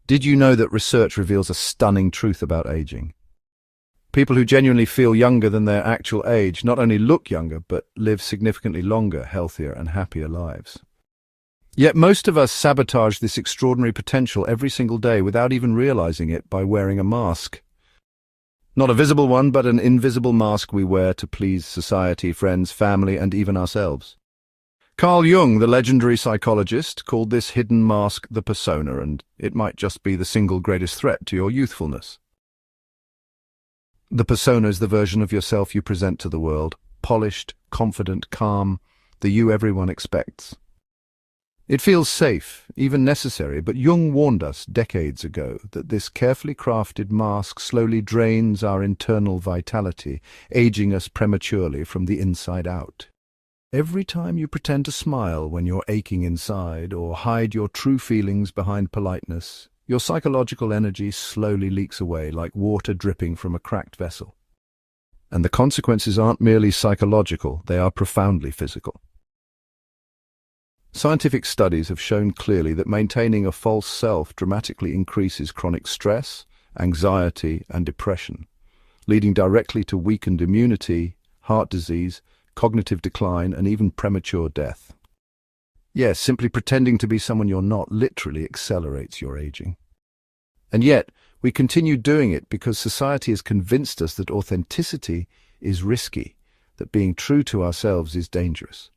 Did you know that research reveals a stunning truth about aging? People who genuinely feel younger than their actual age not only look younger, but live significantly longer, healthier, and happier lives. Yet most of us sabotage this extraordinary potential every single day without even realizing it by wearing a mask. Not a visible one, but an invisible mask we wear to please society, friends, family, and even ourselves. Carl Jung, the legendary psychologist, called this hidden mask the persona, and it might just be the single greatest threat to your youthfulness. The persona is the version of yourself you present to the world, polished, confident, calm, the you everyone expects. It feels safe, even necessary, but Jung warned us decades ago that this carefully crafted mask slowly drains our internal vitality, aging us prematurely from the inside out. Every time you pretend to smile when you're aching inside or hide your true feelings behind politeness, your psychological energy slowly leaks away like water dripping from a cracked vessel. And the consequences aren't merely psychological, they are profoundly physical. Scientific studies have shown clearly that maintaining a false self dramatically increases chronic stress, anxiety, and depression, leading directly to weakened immunity, heart disease, cognitive decline, and even premature death. Yes, simply pretending to be someone you're not literally accelerates your aging. And yet, we continue doing it because society has convinced us that authenticity is risky, that being true to ourselves is dangerous.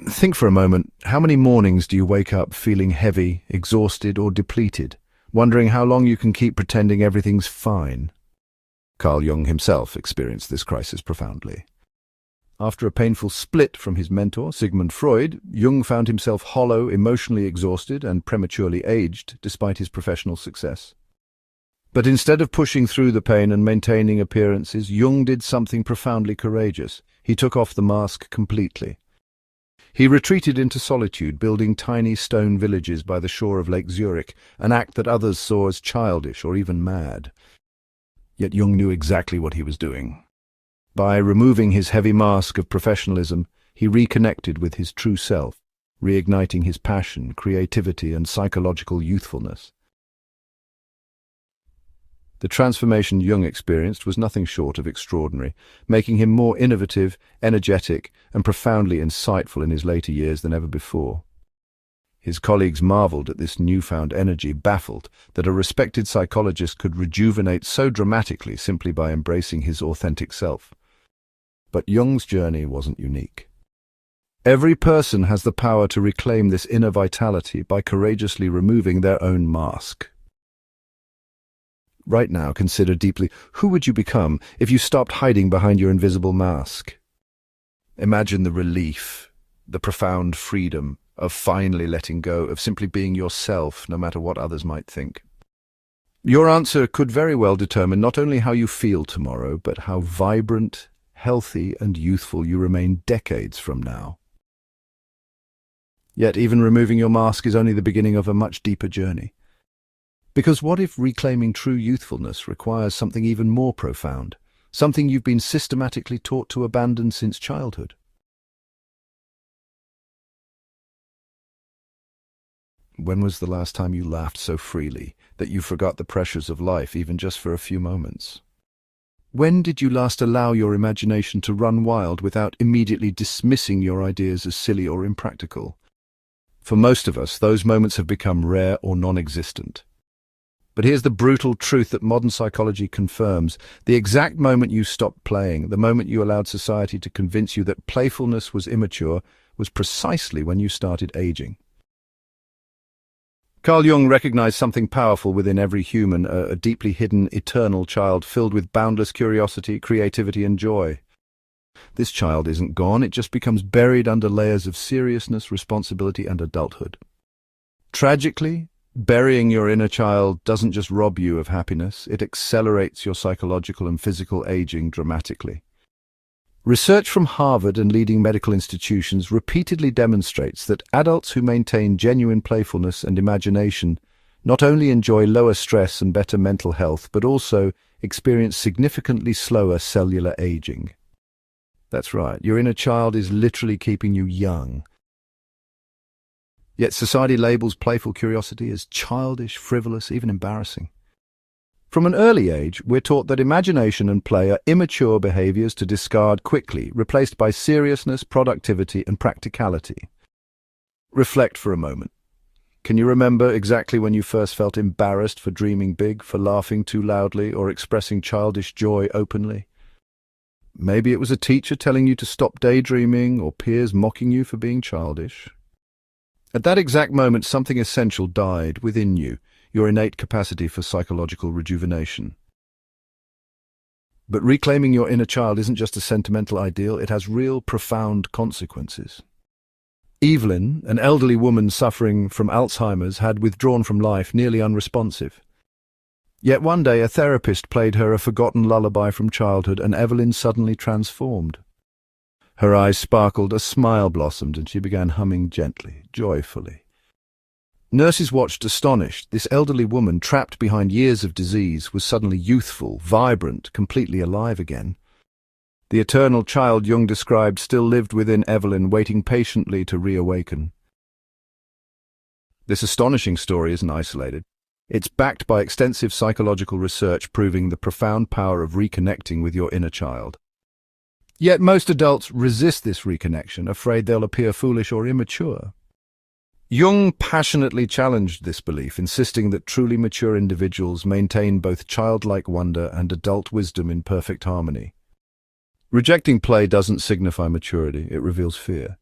Think for a moment, how many mornings do you wake up feeling heavy, exhausted, or depleted, wondering how long you can keep pretending everything's fine? Carl Jung himself experienced this crisis profoundly. After a painful split from his mentor, Sigmund Freud, Jung found himself hollow, emotionally exhausted, and prematurely aged despite his professional success. But instead of pushing through the pain and maintaining appearances, Jung did something profoundly courageous. He took off the mask completely. He retreated into solitude, building tiny stone villages by the shore of Lake Zurich, an act that others saw as childish or even mad. Yet Jung knew exactly what he was doing. By removing his heavy mask of professionalism, he reconnected with his true self, reigniting his passion, creativity, and psychological youthfulness. The transformation Jung experienced was nothing short of extraordinary, making him more innovative, energetic, and profoundly insightful in his later years than ever before. His colleagues marveled at this newfound energy, baffled that a respected psychologist could rejuvenate so dramatically simply by embracing his authentic self. But Jung's journey wasn't unique. Every person has the power to reclaim this inner vitality by courageously removing their own mask. Right now, consider deeply, who would you become if you stopped hiding behind your invisible mask? Imagine the relief, the profound freedom of finally letting go, of simply being yourself, no matter what others might think. Your answer could very well determine not only how you feel tomorrow, but how vibrant, healthy, and youthful you remain decades from now. Yet even removing your mask is only the beginning of a much deeper journey. Because what if reclaiming true youthfulness requires something even more profound, something you've been systematically taught to abandon since childhood? When was the last time you laughed so freely that you forgot the pressures of life even just for a few moments? When did you last allow your imagination to run wild without immediately dismissing your ideas as silly or impractical? For most of us, those moments have become rare or non-existent. But here's the brutal truth that modern psychology confirms. The exact moment you stopped playing, the moment you allowed society to convince you that playfulness was immature, was precisely when you started aging. Carl Jung recognized something powerful within every human, a deeply hidden, eternal child filled with boundless curiosity, creativity, and joy. This child isn't gone, it just becomes buried under layers of seriousness, responsibility, and adulthood. Tragically, burying your inner child doesn't just rob you of happiness, it accelerates your psychological and physical aging dramatically. Research from Harvard and leading medical institutions repeatedly demonstrates that adults who maintain genuine playfulness and imagination not only enjoy lower stress and better mental health, but also experience significantly slower cellular aging. That's right, your inner child is literally keeping you young. Yet society labels playful curiosity as childish, frivolous, even embarrassing. From an early age, we're taught that imagination and play are immature behaviors to discard quickly, replaced by seriousness, productivity, and practicality. Reflect for a moment. Can you remember exactly when you first felt embarrassed for dreaming big, for laughing too loudly, or expressing childish joy openly? Maybe it was a teacher telling you to stop daydreaming, or peers mocking you for being childish. At that exact moment, something essential died within you, your innate capacity for psychological rejuvenation. But reclaiming your inner child isn't just a sentimental ideal, it has real, profound consequences. Evelyn, an elderly woman suffering from Alzheimer's, had withdrawn from life, nearly unresponsive. Yet one day a therapist played her a forgotten lullaby from childhood, and Evelyn suddenly transformed. Her eyes sparkled, a smile blossomed, and she began humming gently, joyfully. Nurses watched astonished. This elderly woman, trapped behind years of disease, was suddenly youthful, vibrant, completely alive again. The eternal child Jung described still lived within Evelyn, waiting patiently to reawaken. This astonishing story isn't isolated. It's backed by extensive psychological research proving the profound power of reconnecting with your inner child. Yet most adults resist this reconnection, afraid they'll appear foolish or immature. Jung passionately challenged this belief, insisting that truly mature individuals maintain both childlike wonder and adult wisdom in perfect harmony. Rejecting play doesn't signify maturity, it reveals fear.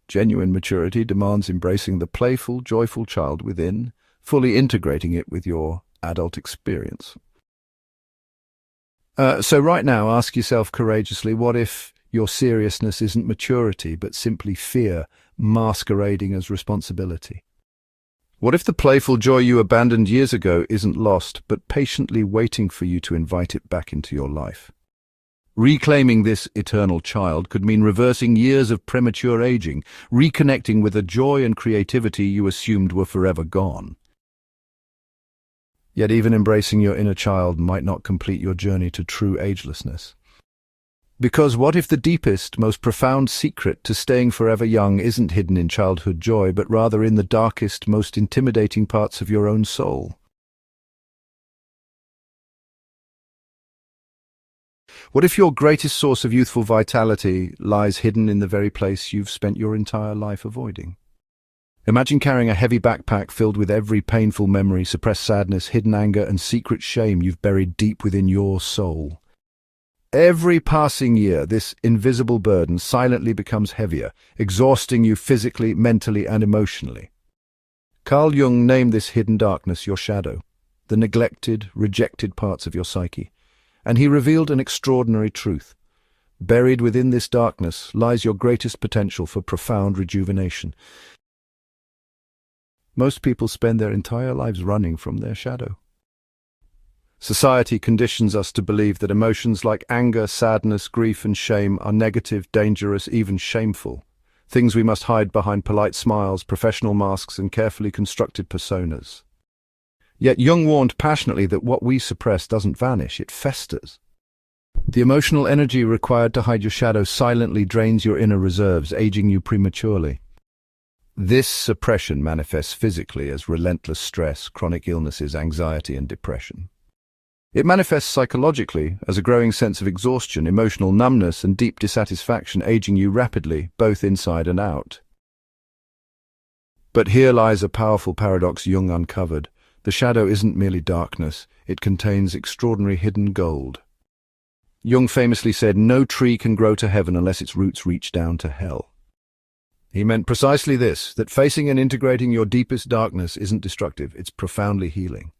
Genuine maturity demands embracing the playful, joyful child within, fully integrating it with your adult experience. So right now, ask yourself courageously, what if your seriousness isn't maturity, but simply fear masquerading as responsibility? What if the playful joy you abandoned years ago isn't lost, but patiently waiting for you to invite it back into your life? Reclaiming this eternal child could mean reversing years of premature aging, reconnecting with a joy and creativity you assumed were forever gone. Yet even embracing your inner child might not complete your journey to true agelessness. Because what if the deepest, most profound secret to staying forever young isn't hidden in childhood joy, but rather in the darkest, most intimidating parts of your own soul? What if your greatest source of youthful vitality lies hidden in the very place you've spent your entire life avoiding? Imagine carrying a heavy backpack filled with every painful memory, suppressed sadness, hidden anger, and secret shame you've buried deep within your soul. Every passing year, this invisible burden silently becomes heavier, exhausting you physically, mentally, and emotionally. Carl Jung named this hidden darkness your shadow, the neglected, rejected parts of your psyche. And he revealed an extraordinary truth. Buried within this darkness lies your greatest potential for profound rejuvenation. Most people spend their entire lives running from their shadow. Society conditions us to believe that emotions like anger, sadness, grief, and shame are negative, dangerous, even shameful. Things we must hide behind polite smiles, professional masks, and carefully constructed personas. Yet Jung warned passionately that what we suppress doesn't vanish, it festers. The emotional energy required to hide your shadow silently drains your inner reserves, aging you prematurely. This suppression manifests physically as relentless stress, chronic illnesses, anxiety, and depression. It manifests psychologically as a growing sense of exhaustion, emotional numbness, and deep dissatisfaction, aging you rapidly, both inside and out. But here lies a powerful paradox Jung uncovered. The shadow isn't merely darkness, it contains extraordinary hidden gold. Jung famously said, "No tree can grow to heaven unless its roots reach down to hell." He meant precisely this, that facing and integrating your deepest darkness isn't destructive, it's profoundly healing.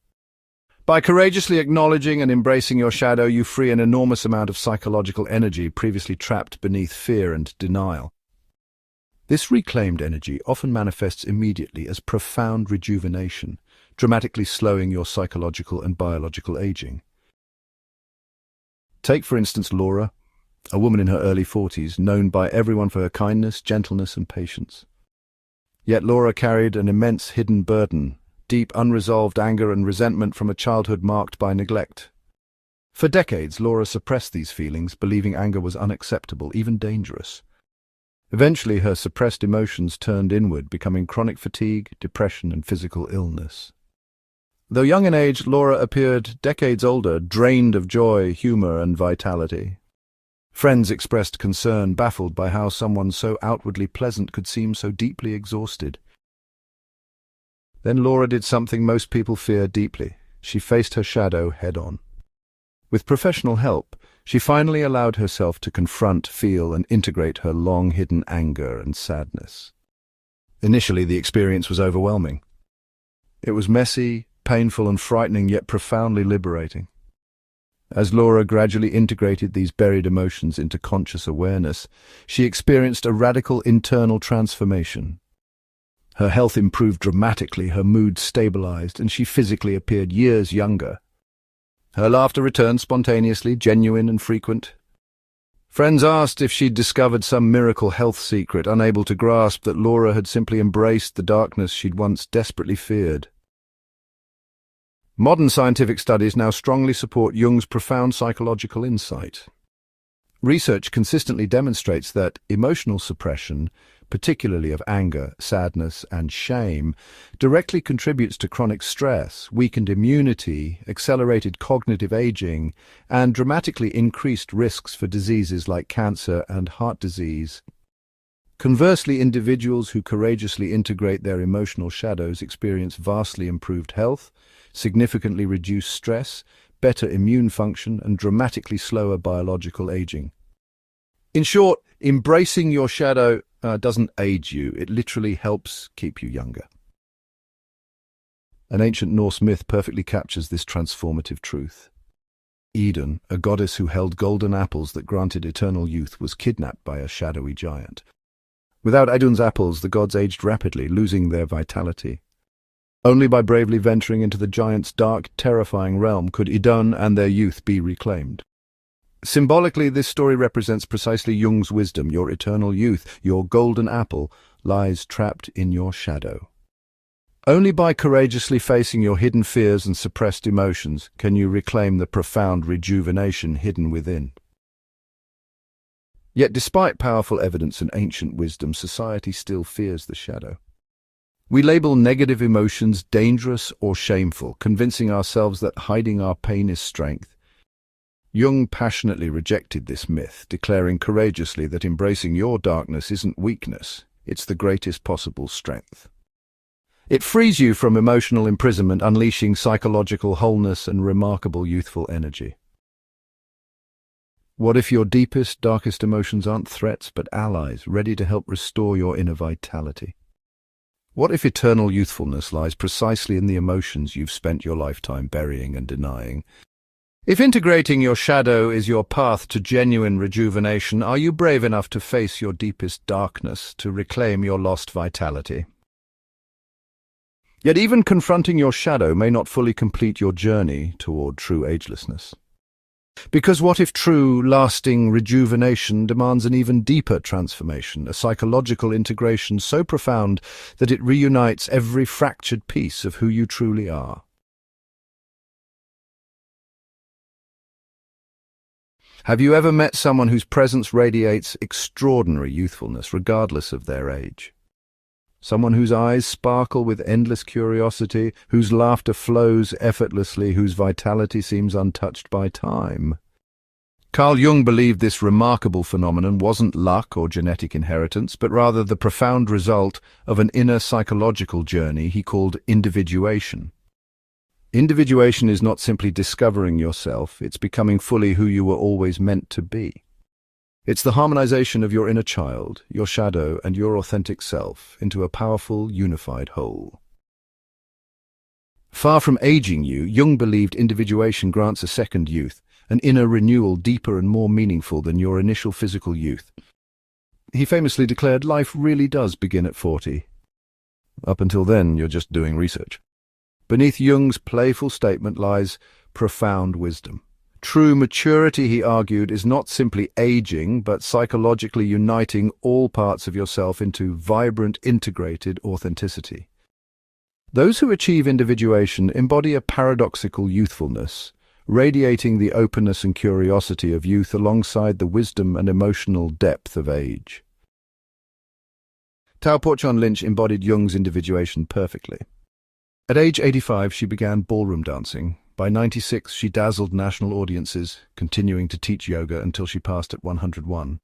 By courageously acknowledging and embracing your shadow, you free an enormous amount of psychological energy previously trapped beneath fear and denial. This reclaimed energy often manifests immediately as profound rejuvenation, dramatically slowing your psychological and biological aging. Take, for instance, Laura, a woman in her early 40s, known by everyone for her kindness, gentleness, and patience. Yet Laura carried an immense hidden burden, deep unresolved anger and resentment from a childhood marked by neglect. For decades, Laura suppressed these feelings, believing anger was unacceptable, even dangerous. Eventually, her suppressed emotions turned inward, becoming chronic fatigue, depression, and physical illness. Though young in age, Laura appeared decades older, drained of joy, humor, and vitality. Friends expressed concern, baffled by how someone so outwardly pleasant could seem so deeply exhausted. Then Laura did something most people fear deeply. She faced her shadow head-on. With professional help, she finally allowed herself to confront, feel, and integrate her long-hidden anger and sadness. Initially, the experience was overwhelming. It was messy, painful, and frightening, yet profoundly liberating. As Laura gradually integrated these buried emotions into conscious awareness, she experienced a radical internal transformation. Her health improved dramatically, her mood stabilized, and she physically appeared years younger. Her laughter returned spontaneously, genuine and frequent. Friends asked if she'd discovered some miracle health secret, unable to grasp that Laura had simply embraced the darkness she'd once desperately feared. Modern scientific studies now strongly support Jung's profound psychological insight. Research consistently demonstrates that emotional suppression, particularly of anger, sadness, and shame, directly contributes to chronic stress, weakened immunity, accelerated cognitive aging, and dramatically increased risks for diseases like cancer and heart disease. Conversely, individuals who courageously integrate their emotional shadows experience vastly improved health, significantly reduced stress, better immune function, and dramatically slower biological aging. In short, embracing your shadow doesn't age you, it literally helps keep you younger. An ancient Norse myth perfectly captures this transformative truth. Idun, a goddess who held golden apples that granted eternal youth, was kidnapped by a shadowy giant. Without Idun's apples, the gods aged rapidly, losing their vitality. Only by bravely venturing into the giant's dark, terrifying realm could Idun and their youth be reclaimed. Symbolically, this story represents precisely Jung's wisdom. Your eternal youth, your golden apple, lies trapped in your shadow. Only by courageously facing your hidden fears and suppressed emotions can you reclaim the profound rejuvenation hidden within. Yet despite powerful evidence and ancient wisdom, society still fears the shadow. We label negative emotions dangerous or shameful, convincing ourselves that hiding our pain is strength. Jung passionately rejected this myth, declaring courageously that embracing your darkness isn't weakness, it's the greatest possible strength. It frees you from emotional imprisonment, unleashing psychological wholeness and remarkable youthful energy. What if your deepest, darkest emotions aren't threats but allies, ready to help restore your inner vitality? What if eternal youthfulness lies precisely in the emotions you've spent your lifetime burying and denying? If integrating your shadow is your path to genuine rejuvenation, are you brave enough to face your deepest darkness, to reclaim your lost vitality? Yet even confronting your shadow may not fully complete your journey toward true agelessness. Because what if true, lasting rejuvenation demands an even deeper transformation, a psychological integration so profound that it reunites every fractured piece of who you truly are? Have you ever met someone whose presence radiates extraordinary youthfulness, regardless of their age? Someone whose eyes sparkle with endless curiosity, whose laughter flows effortlessly, whose vitality seems untouched by time. Carl Jung believed this remarkable phenomenon wasn't luck or genetic inheritance, but rather the profound result of an inner psychological journey he called individuation. Individuation is not simply discovering yourself, it's becoming fully who you were always meant to be. It's the harmonization of your inner child, your shadow, and your authentic self into a powerful, unified whole. Far from aging you, Jung believed individuation grants a second youth, an inner renewal deeper and more meaningful than your initial physical youth. He famously declared, life really does begin at 40. Up until then, you're just doing research. Beneath Jung's playful statement lies profound wisdom. True maturity, he argued, is not simply aging, but psychologically uniting all parts of yourself into vibrant, integrated authenticity. Those who achieve individuation embody a paradoxical youthfulness, radiating the openness and curiosity of youth alongside the wisdom and emotional depth of age. Tao Porchon Lynch embodied Jung's individuation perfectly. At age 85, she began ballroom dancing. By 96, she dazzled national audiences, continuing to teach yoga until she passed at 101.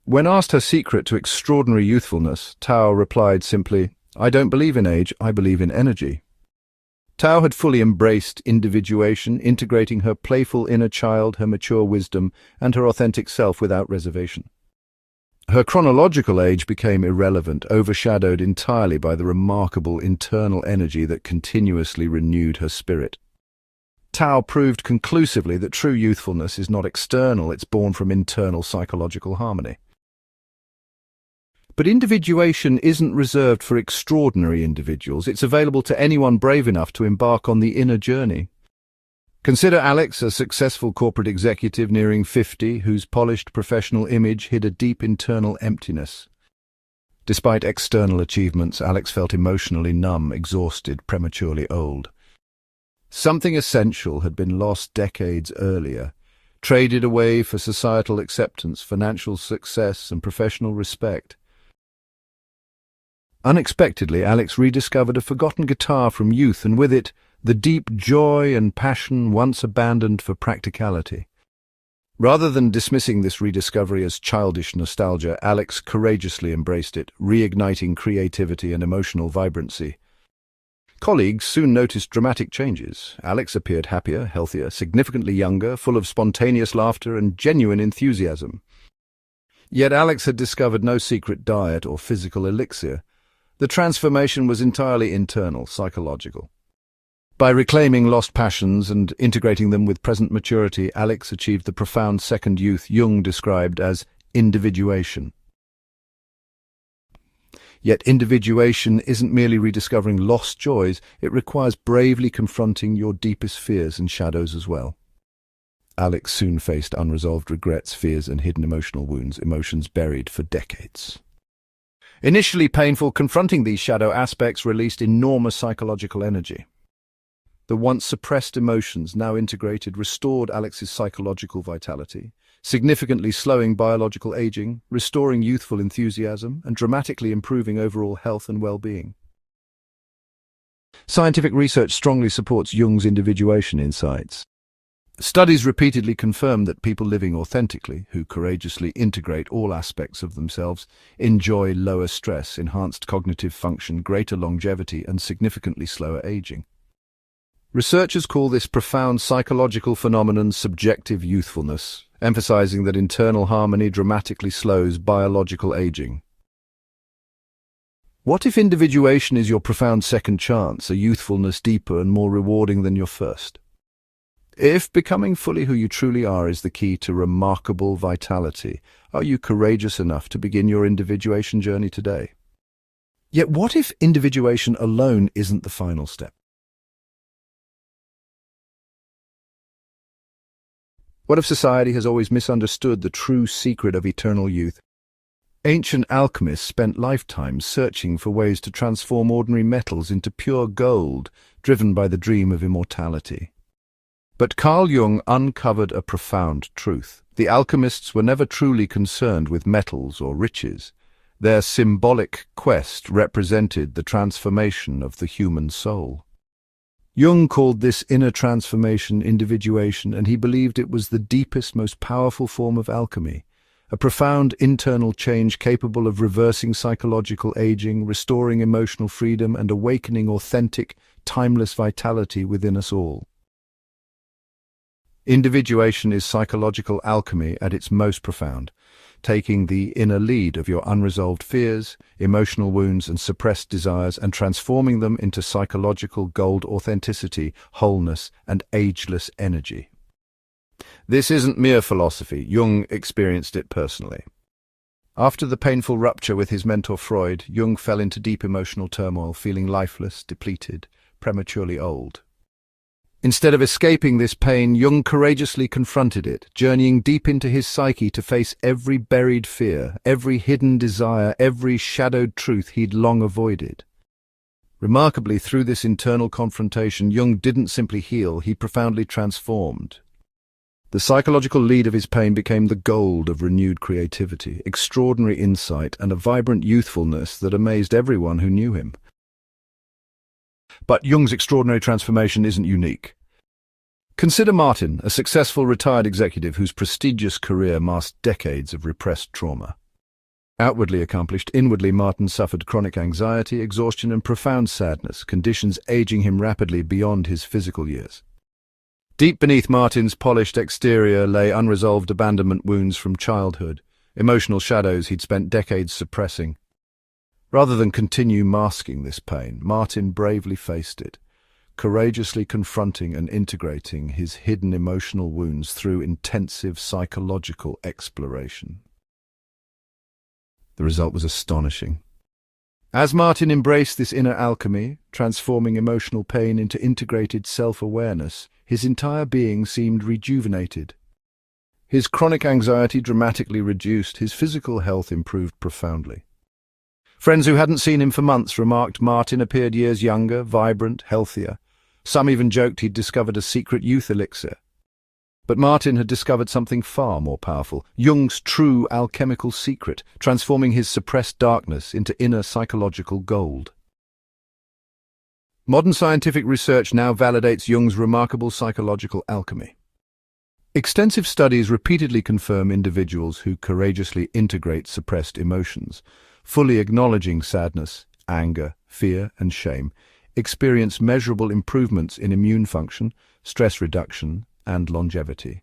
When asked her secret to extraordinary youthfulness, Tao replied simply, "I don't believe in age, I believe in energy." Tao had fully embraced individuation, integrating her playful inner child, her mature wisdom, and her authentic self without reservation. Her chronological age became irrelevant, overshadowed entirely by the remarkable internal energy that continuously renewed her spirit. Tao proved conclusively that true youthfulness is not external, it's born from internal psychological harmony. But individuation isn't reserved for extraordinary individuals. It's available to anyone brave enough to embark on the inner journey. Consider Alex, a successful corporate executive nearing 50, whose polished professional image hid a deep internal emptiness. Despite external achievements, Alex felt emotionally numb, exhausted, prematurely old. Something essential had been lost decades earlier, traded away for societal acceptance, financial success, and professional respect. Unexpectedly, Alex rediscovered a forgotten guitar from youth, and with it, the deep joy and passion once abandoned for practicality. Rather than dismissing this rediscovery as childish nostalgia, Alex courageously embraced it, reigniting creativity and emotional vibrancy. Colleagues soon noticed dramatic changes. Alex appeared happier, healthier, significantly younger, full of spontaneous laughter and genuine enthusiasm. Yet Alex had discovered no secret diet or physical elixir. The transformation was entirely internal, psychological. By reclaiming lost passions and integrating them with present maturity, Alex achieved the profound second youth Jung described as individuation. Yet individuation isn't merely rediscovering lost joys, it requires bravely confronting your deepest fears and shadows as well. Alex soon faced unresolved regrets, fears, and hidden emotional wounds, emotions buried for decades. Initially painful, confronting these shadow aspects released enormous psychological energy. The once suppressed emotions, now integrated, restored Alex's psychological vitality, significantly slowing biological aging, restoring youthful enthusiasm, and dramatically improving overall health and well-being. Scientific research strongly supports Jung's individuation insights. Studies repeatedly confirm that people living authentically, who courageously integrate all aspects of themselves, enjoy lower stress, enhanced cognitive function, greater longevity, and significantly slower aging. Researchers call this profound psychological phenomenon subjective youthfulness, emphasizing that internal harmony dramatically slows biological aging. What if individuation is your profound second chance, a youthfulness deeper and more rewarding than your first? If becoming fully who you truly are is the key to remarkable vitality, are you courageous enough to begin your individuation journey today? Yet what if individuation alone isn't the final step? What if society has always misunderstood the true secret of eternal youth? Ancient alchemists spent lifetimes searching for ways to transform ordinary metals into pure gold, driven by the dream of immortality. But Carl Jung uncovered a profound truth. The alchemists were never truly concerned with metals or riches. Their symbolic quest represented the transformation of the human soul. Jung called this inner transformation individuation, and he believed it was the deepest, most powerful form of alchemy, a profound internal change capable of reversing psychological aging, restoring emotional freedom, and awakening authentic, timeless vitality within us all. Individuation is psychological alchemy at its most profound, taking the inner lead of your unresolved fears, emotional wounds, and suppressed desires, and transforming them into psychological gold authenticity, wholeness, and ageless energy. This isn't mere philosophy. Jung experienced it personally. After the painful rupture with his mentor Freud, Jung fell into deep emotional turmoil, feeling lifeless, depleted, prematurely old. Instead of escaping this pain, Jung courageously confronted it, journeying deep into his psyche to face every buried fear, every hidden desire, every shadowed truth he'd long avoided. Remarkably, through this internal confrontation, Jung didn't simply heal, he profoundly transformed. The psychological lead of his pain became the gold of renewed creativity, extraordinary insight, and a vibrant youthfulness that amazed everyone who knew him. But Jung's extraordinary transformation isn't unique. Consider Martin, a successful retired executive whose prestigious career masked decades of repressed trauma. Outwardly accomplished, inwardly Martin suffered chronic anxiety, exhaustion, and profound sadness, conditions aging him rapidly beyond his physical years. Deep beneath Martin's polished exterior lay unresolved abandonment wounds from childhood, emotional shadows he'd spent decades suppressing. Rather than continue masking this pain, Martin bravely faced it, courageously confronting and integrating his hidden emotional wounds through intensive psychological exploration. The result was astonishing. As Martin embraced this inner alchemy, transforming emotional pain into integrated self-awareness, his entire being seemed rejuvenated. His chronic anxiety dramatically reduced, his physical health improved profoundly. Friends who hadn't seen him for months remarked Martin appeared years younger, vibrant, healthier. Some even joked he'd discovered a secret youth elixir. But Martin had discovered something far more powerful, Jung's true alchemical secret, transforming his suppressed darkness into inner psychological gold. Modern scientific research now validates Jung's remarkable psychological alchemy. Extensive studies repeatedly confirm individuals who courageously integrate suppressed emotions, fully acknowledging sadness, anger, fear, and shame, experience measurable improvements in immune function, stress reduction, and longevity.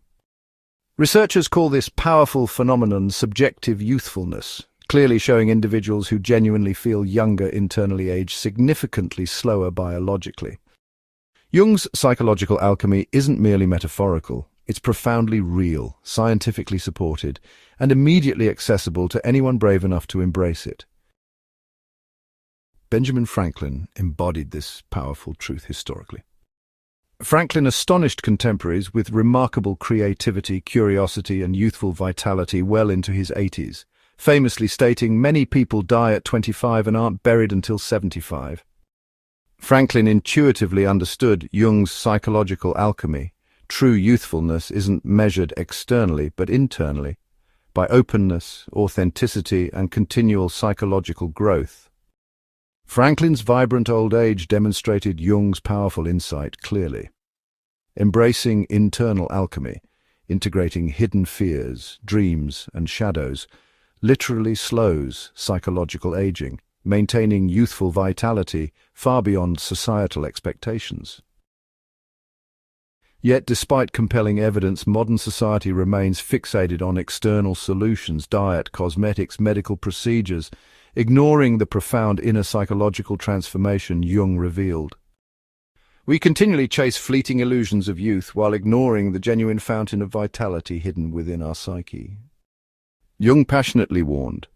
Researchers call this powerful phenomenon subjective youthfulness, clearly showing individuals who genuinely feel younger internally age significantly slower biologically. Jung's psychological alchemy isn't merely metaphorical, it's profoundly real, scientifically supported, and immediately accessible to anyone brave enough to embrace it. Benjamin Franklin embodied this powerful truth historically. Franklin astonished contemporaries with remarkable creativity, curiosity, and youthful vitality well into his 80s, famously stating, "Many people die at 25 and aren't buried until 75. Franklin intuitively understood Jung's psychological alchemy. True youthfulness isn't measured externally, but internally, by openness, authenticity, and continual psychological growth. Franklin's vibrant old age demonstrated Jung's powerful insight clearly. Embracing internal alchemy, integrating hidden fears, dreams, and shadows, literally slows psychological aging, maintaining youthful vitality far beyond societal expectations. Yet, despite compelling evidence, modern society remains fixated on external solutions, diet, cosmetics, medical procedures, ignoring the profound inner psychological transformation Jung revealed. We continually chase fleeting illusions of youth while ignoring the genuine fountain of vitality hidden within our psyche. Jung passionately warned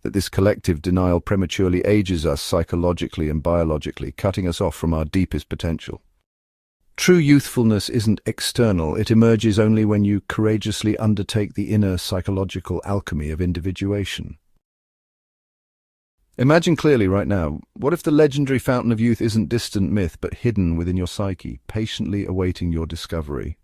that this collective denial prematurely ages us psychologically and biologically, cutting us off from our deepest potential. True youthfulness isn't external, it emerges only when you courageously undertake the inner psychological alchemy of individuation. Imagine clearly right now, what if the legendary fountain of youth isn't distant myth but hidden within your psyche, patiently awaiting your discovery?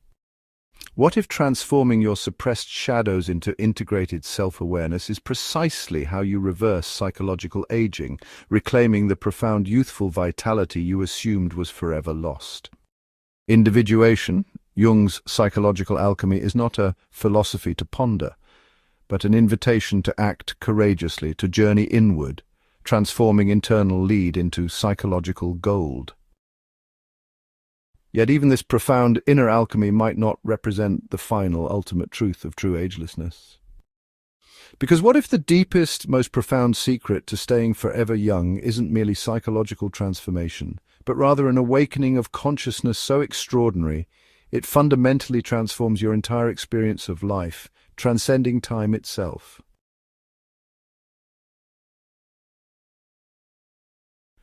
What if transforming your suppressed shadows into integrated self-awareness is precisely how you reverse psychological aging, reclaiming the profound youthful vitality you assumed was forever lost? Individuation, Jung's psychological alchemy, is not a philosophy to ponder, but an invitation to act courageously, to journey inward, transforming internal lead into psychological gold. Yet even this profound inner alchemy might not represent the final, ultimate truth of true agelessness. Because what if the deepest, most profound secret to staying forever young isn't merely psychological transformation, but rather an awakening of consciousness so extraordinary, it fundamentally transforms your entire experience of life, transcending time itself?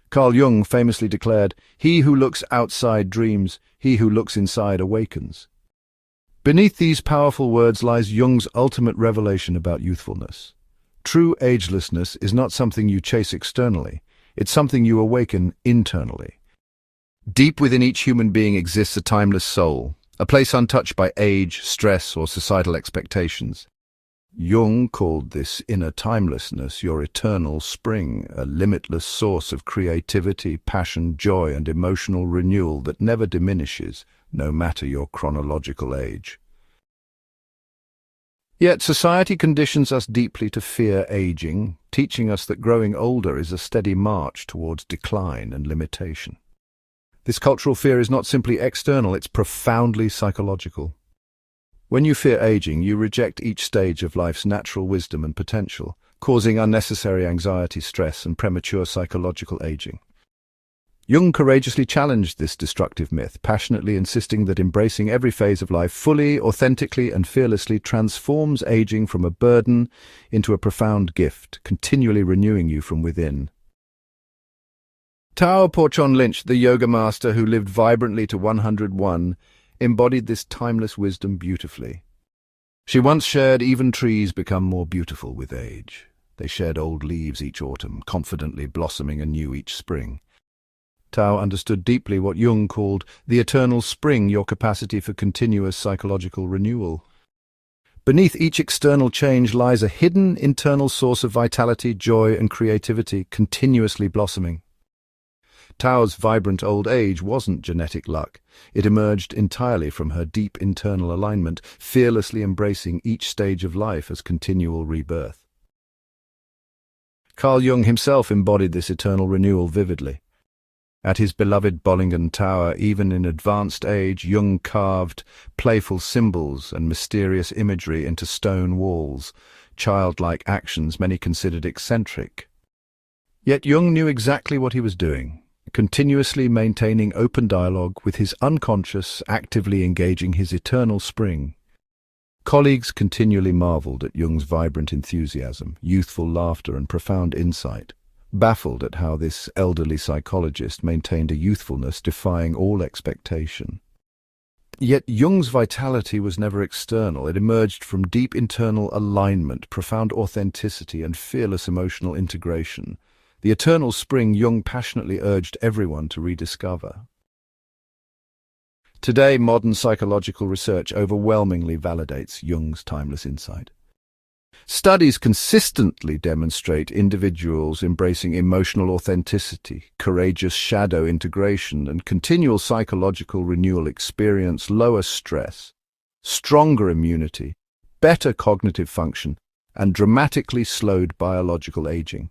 Carl Jung famously declared, "He who looks outside dreams, he who looks inside awakens." Beneath these powerful words lies Jung's ultimate revelation about youthfulness. True agelessness is not something you chase externally, it's something you awaken internally. Deep within each human being exists a timeless soul, a place untouched by age, stress, or societal expectations. Jung called this inner timelessness your eternal spring, a limitless source of creativity, passion, joy, and emotional renewal that never diminishes, no matter your chronological age. Yet society conditions us deeply to fear aging, teaching us that growing older is a steady march towards decline and limitation. This cultural fear is not simply external, it's profoundly psychological. When you fear aging, you reject each stage of life's natural wisdom and potential, causing unnecessary anxiety, stress, and premature psychological aging. Jung courageously challenged this destructive myth, passionately insisting that embracing every phase of life fully, authentically, and fearlessly transforms aging from a burden into a profound gift, continually renewing you from within. Tao Porchon Lynch, the yoga master who lived vibrantly to 101, embodied this timeless wisdom beautifully. She once shared, even trees become more beautiful with age. They shed old leaves each autumn, confidently blossoming anew each spring. Tao understood deeply what Jung called the eternal spring, your capacity for continuous psychological renewal. Beneath each external change lies a hidden internal source of vitality, joy, and creativity, continuously blossoming. Tao's vibrant old age wasn't genetic luck. It emerged entirely from her deep internal alignment, fearlessly embracing each stage of life as continual rebirth. Carl Jung himself embodied this eternal renewal vividly. At his beloved Bollingen Tower, even in advanced age, Jung carved playful symbols and mysterious imagery into stone walls, childlike actions many considered eccentric. Yet Jung knew exactly what he was doing, continuously maintaining open dialogue with his unconscious, actively engaging his eternal spring. Colleagues continually marveled at Jung's vibrant enthusiasm, youthful laughter, and profound insight, baffled at how this elderly psychologist maintained a youthfulness defying all expectation. Yet Jung's vitality was never external. It emerged from deep internal alignment, profound authenticity, and fearless emotional integration. The eternal spring Jung passionately urged everyone to rediscover. Today, modern psychological research overwhelmingly validates Jung's timeless insight. Studies consistently demonstrate individuals embracing emotional authenticity, courageous shadow integration, and continual psychological renewal experience lower stress, stronger immunity, better cognitive function, and dramatically slowed biological aging.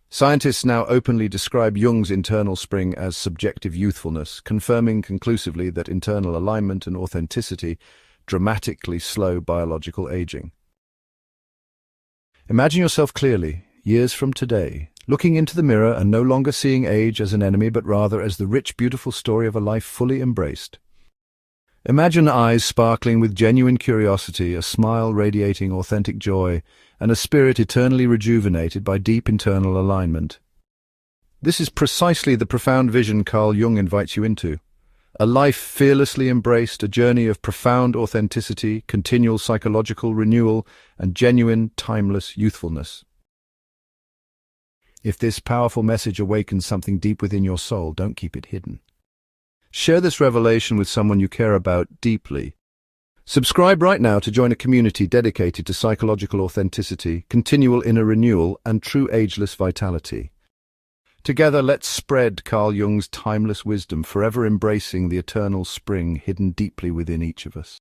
Scientists now openly describe Jung's internal spring as subjective youthfulness, confirming conclusively that internal alignment and authenticity dramatically slow biological aging. Imagine yourself clearly, years from today, looking into the mirror and no longer seeing age as an enemy, but rather as the rich, beautiful story of a life fully embraced. Imagine eyes sparkling with genuine curiosity, a smile radiating authentic joy, and a spirit eternally rejuvenated by deep internal alignment. This is precisely the profound vision Carl Jung invites you into. A life fearlessly embraced, a journey of profound authenticity, continual psychological renewal, and genuine, timeless youthfulness. If this powerful message awakens something deep within your soul, don't keep it hidden. Share this revelation with someone you care about deeply. Subscribe right now to join a community dedicated to psychological authenticity, continual inner renewal, and true ageless vitality. Together, let's spread Carl Jung's timeless wisdom, forever embracing the eternal spring hidden deeply within each of us.